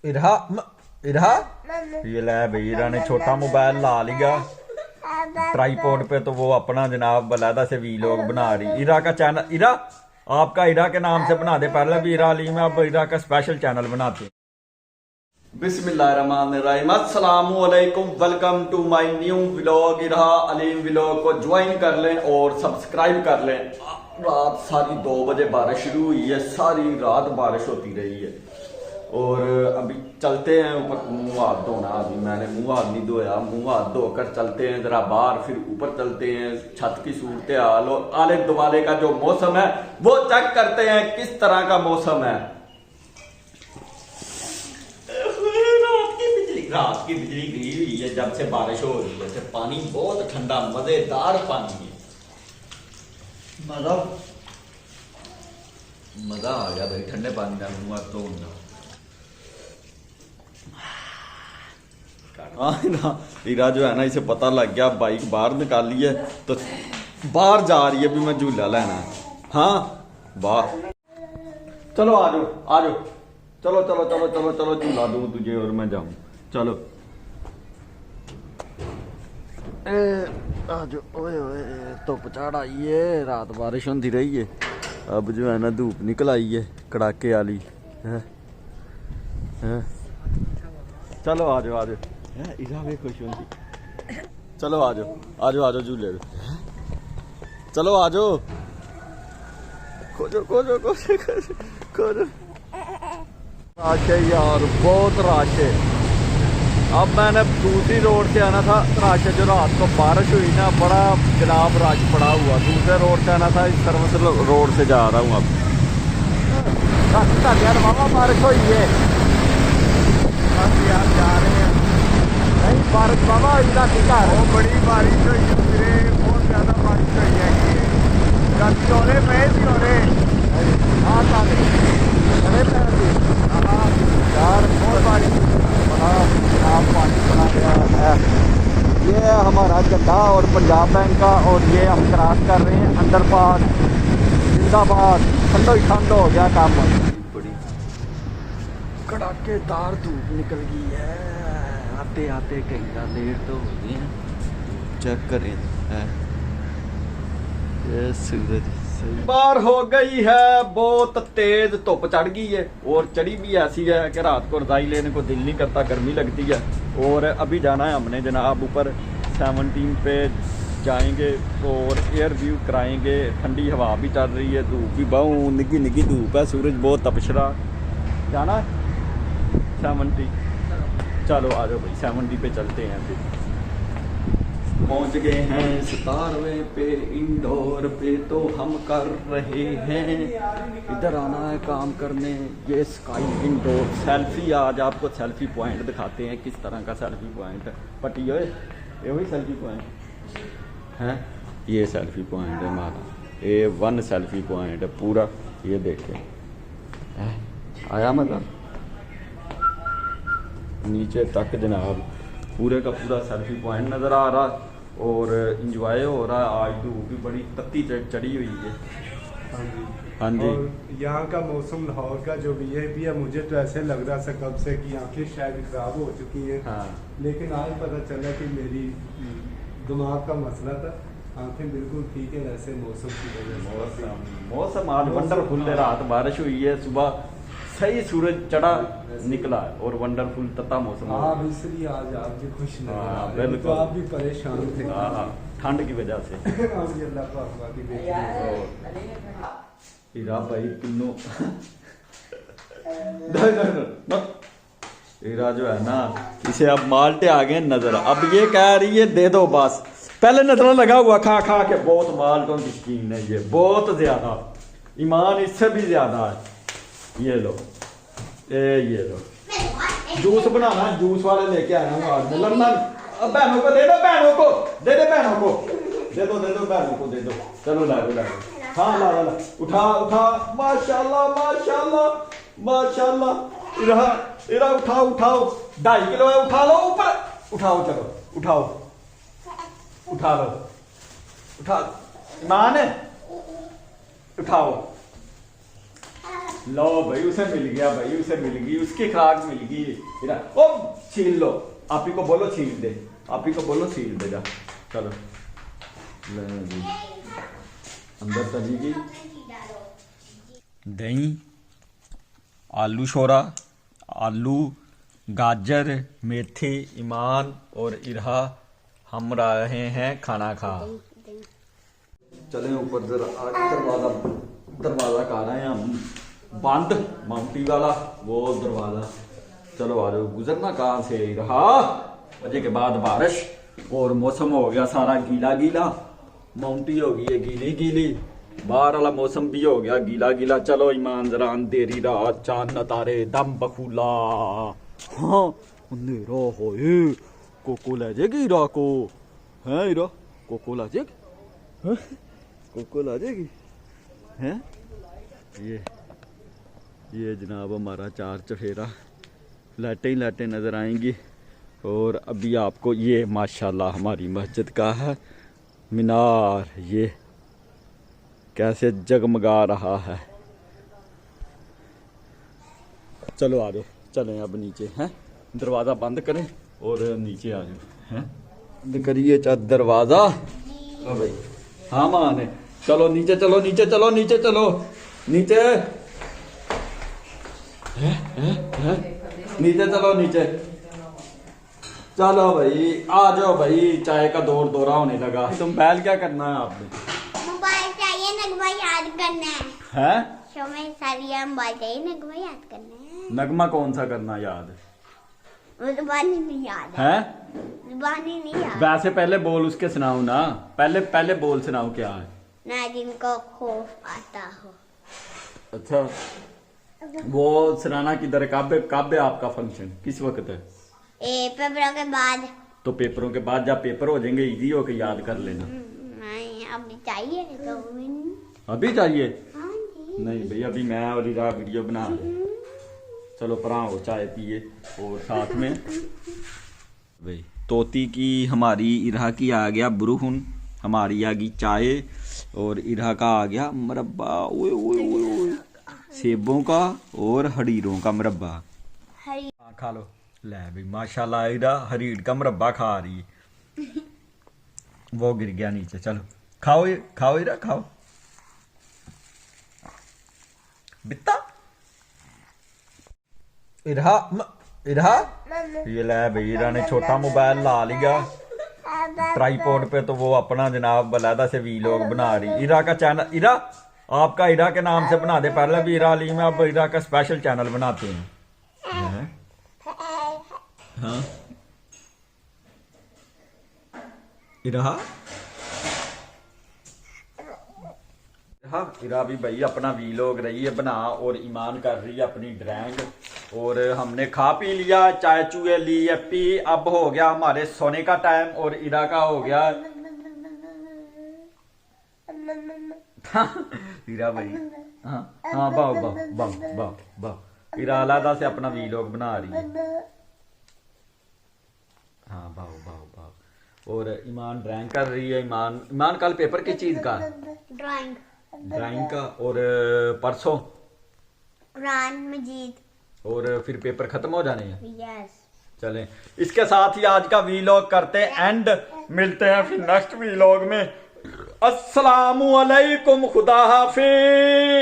इरहा इरहा ये ले भाई, इरा ने छोटा मोबाइल ला लिया ट्राईपॉड पे, तो वो अपना जनाब बलादा से वीलॉग बना रही। इरा का चैनल, इरा आपका इरा के नाम से बना दे, पहले भी इरा अलीम है, अब इरा का स्पेशल चैनल बनाते हैं। बिस्मिल्लाहिर्रहमानिर्रहीम, अस्सलामु अलैकुम, welcome to my new vlog. Ira Aleem vlog को ज्वाइन कर लें और सब्सक्राइब कर लें। रात सारी 2 बजे बारिश शुरू हुई है, सारी रात बारिश होती रही है और अभी चलते हैं ऊपर। मुंह हाथ धोना, अभी मैंने मुंह हाथ नहीं धोया, मुंह हाथ धोकर चलते हैं जरा बाहर, फिर ऊपर चलते हैं, छत की सूरत हाल और आले दुआले का जो मौसम है वो चेक करते हैं किस तरह का मौसम है। रात की बिजली गई हुई है जब से बारिश हो रही है, पानी बहुत ठंडा मजेदार पानी है, मजा आ गया भाई ठंडे पानी का मुंह हाथ धोना। हीरा जो है ना, इसे पता लग गया बाइक बाहर निकाली है तो बाहर जा रही है, भी मैं झूला लेना है। हाँ बाहर चलो आ जाओ आ जाओ, चलो चलो चलो चलो चलो झूला दूं तुझे और मैं जाऊं, चलो आ जाओ। ओए ओए धुप चढ़ आई है, रात बारिश होती रही है, अब जो है ना धूप निकल आई है कड़ाके वाली है। चलो आ जाओ आ जाओ, इरा भी खुश होंगी। चलो आ जाओ आ जाओ आ जाओ झूले, चलो आ जाओ, खोजो खोजो खोजो खोजो खोजो। रश है यार, बहुत रश है। अब मैंने दूसरी रोड से आना था, रश जो रात को बारिश हुई ना, बड़ा जनाब रश पड़ा हुआ। दूसरे रोड से आना था, इस सर्विस रोड से जा रहा हूँ अब। बाबा बारिश हुई है, यार जा रहे हैं। नहीं बारिश बाबा इधर टीका है, बहुत बड़ी बारिश हुई है मेरे, बहुत ज्यादा बारिश हुई है। राती हो रहे मैं भी हो रहे हाँ यार, बहुत बारिश पानी बना गया है। ये हमारा झंडा और पंजाब बैंक का, और ये हम क्रॉस कर रहे हैं अंडरपास जिंदाबाद। ठंडो ही ठंड हो गया काम, बड़ी कड़ाकेदार धूप निकल गई है। आते आते घंटा लेट तो हो गए हैं, चेक करें है ये सूरज बार हो गई है, बहुत तेज धुप चढ़ गई है और चढ़ी भी ऐसी है कि रात को रजाई लेने को दिल नहीं करता, गर्मी लगती है। और अभी जाना है हमने जनाब ऊपर 17 पे जाएंगे और एयर व्यू कराएंगे। ठंडी हवा भी चल रही है, धूप भी बहु निगी निगी धूप है, सूरज बहुत तपश रहा। जाना है 70, चलो आ जाओ भाई 70 पे चलते हैं। फिर पहुंच गए हैं 17वें पे, इंडोर पे तो हम कर रहे हैं। इधर आना है काम करने, ये स्काई इंडोर। सेल्फी, आज आपको सेल्फी पॉइंट दिखाते हैं, किस तरह का सेल्फी पॉइंट है। पट्टी ये वही सेल्फी पॉइंट है, ये सेल्फी पॉइंट है हमारा, A1 सेल्फी पॉइंट है पूरा। ये देखें आया मतलब नीचे तक जनाब पूरे का पूरा सेल्फी पॉइंट नज़र आ रहा और इंजॉय हो रहा है। आज धूप भी बड़ी तत्ती चढ़ी हुई है। हाँ जी, और यहाँ का मौसम लाहौर का जो भी है, मुझे तो ऐसे लग रहा था कब से कि आंखें शायद खराब हो चुकी हैं। हाँ। लेकिन आज पता चला कि मेरी दिमाग का मसला था, आंखें बिल्कुल ठीक है वैसे मौसम की वजह से। मौसम आज वंडरफुल है, रात बारिश हुई है, सुबह सही सूरज चढ़ा निकला और वंडरफुल तता मौसम। हाँ इसलिए आज आप भी खुश हाँ, नजर, बिल्कुल। तो आप भी परेशान थे ठंड की वजह से। हीरा भाई तीनों हीरा जो है ना, इसे अब माल्टे आ गए नजर। अब ये कह रही है दे दो बस, पहले नजर लगा हुआ खा खा के, बहुत माल्टों की शौकीन है ये, बहुत ज्यादा, ईमान इससे भी ज्यादा है। ये लो ये लो, जूस बनाना, जूस वाले लेके आया हूँ आज। लड़ना बहनों को दे दो, बहनों को दे दो, बहनों को दे दो, दे दो बहनों को दे दो। चलो ला लो ला लो, हाँ ला ला ला, उठा उठा, माशाल्लाह माशाल्लाह माशाल्लाह। इरा इरा उठाओ उठाओ, 2.5 किलो है, उठा लो ऊपर, उठाओ चलो उठाओ, उठा लो उठा, ईमान है उठाओ। लो भाई, उसे मिल गया भाई, उसे मिल गई, उसकी खाक मिल गई। इरा ओ छील लो, आप ही को बोलो छील दे, आप ही को बोलो छील दे जा। चलो ले जी, अंदर चली गई। दही, आलू शोरा, आलू, गाजर, मेथी, ईमान और इरहा हम रहे हैं खाना खा। चले ऊपर जरा, दरवाजा का रहे हैं हम बंद, माउंटी वाला वो दरवाजा। चलो आ जाओ, गुजरना कहाँ से रहा। बजे के बाद बारिश और मौसम हो गया सारा गीला गीला, माउंटी हो गई है गीली गीली, बाहर वाला मौसम भी हो गया गीला गीला। चलो ईमान जरा, अंधेरी रात, चांद न तारे, दम बखूला। हाँ अंधेरा हो, कोको ले जाएगी इरा को, है इरा कोको ला जाएगी, हैं? कोको ला जाएगी, हैं? ये जनाब हमारा चार चफेरा, लाइटें ही लाइटें नज़र आएंगी। और अभी आपको ये माशाल्लाह हमारी मस्जिद का है मीनार, ये कैसे जगमगा रहा है। चलो आ जाओ, चलें अब नीचे, हैं? दरवाज़ा बंद करें और नीचे आ जाओ, हैं? बंद करिए दरवाज़ा। हाँ भाई, हाँ मान है। चलो नीचे चलो, नीचे चलो, नीचे चलो, नीचे नीचे चलो, नीचे चलो भाई, आ जाओ भाई, चाय का दौर दौरा होने लगा। तुम बैल क्या करना है आपने? मोबाइल चाहिए, नगमा याद करना है। हैं? शो में सारी मोबाइल चाहिए, नगमा याद करना है। नगमा कौन सा करना याद वो जुबानी नहीं याद है? जुबानी नहीं याद। वैसे पहले बोल उसके सुनाओ ना, पहले बोल सुनाओ क्या है। ना जिनको खौफ आता हो। अच्छा, वो सुनाना किधर है? काबे आपका फंक्शन किस वक्त है? पेपरों के बाद। तो पेपरों के बाद, जब पेपर हो जाएंगे इजी होके याद कर लेना। नहीं अभी चाहिए तो अभी चाहिए? हाँ जी। नहीं भैया, अभी मैं और इरा वीडियो बना रहे। चलो परा हो, चाय पिए और साथ में भाई तोती की, हमारी इरा की आ गया बुरुहुन, हमारी आ गई चाय और इरा का आ गया मुरब्बा। ओए ओए ओए ओए, सेबों का और हरीरों का मुरब्बा। हरी खा लो। ले भाई माशाल्लाह, इरा हरीर का मुरब्बा खा रही है। वो गिर गया नीचे। चलो खाओ, खाओ इरा, खाओ। बित्ता इरा इरा, ये ले भाई, इरा ने छोटा मोबाइल ला लिया ट्राईपॉड पे, तो वो अपना जनाब बलादा से वीलॉग बना रही। इरा का चैनल, इरा आपका इरा के नाम से बना दे, पहले भी इरा अली में, अब इरा का स्पेशल चैनल बनाते हैं। हाँ इरा, हाँ इरा भी भाई अपना वीलॉग रही है बना, और ईमान कर रही है अपनी ड्राइंग। और हमने खा पी लिया, चाय चूए ली है पी, अब हो गया हमारे सोने का टाइम, और इरा का हो गया इरा भाई, हाँ हाँ बाओ बाओ बाओ बाओ बाओ। इरा अलहदा से अपना वीलॉग बना रही है। हाँ बाओ बाओ बाओ। और ईमान ड्राइंग कर रही है। ईमान कल पेपर किस चीज का? ड्राइंग का। और परसों कुरान मजीद। और फिर पेपर खत्म हो जाने हैं। यस। चलें, इसके साथ ही आज का वीलॉग करते हैं एंड, मिलते हैं फिर नेक्स्ट वीलॉग में। अस्सलामु अलैकुम, खुदा हाफिज।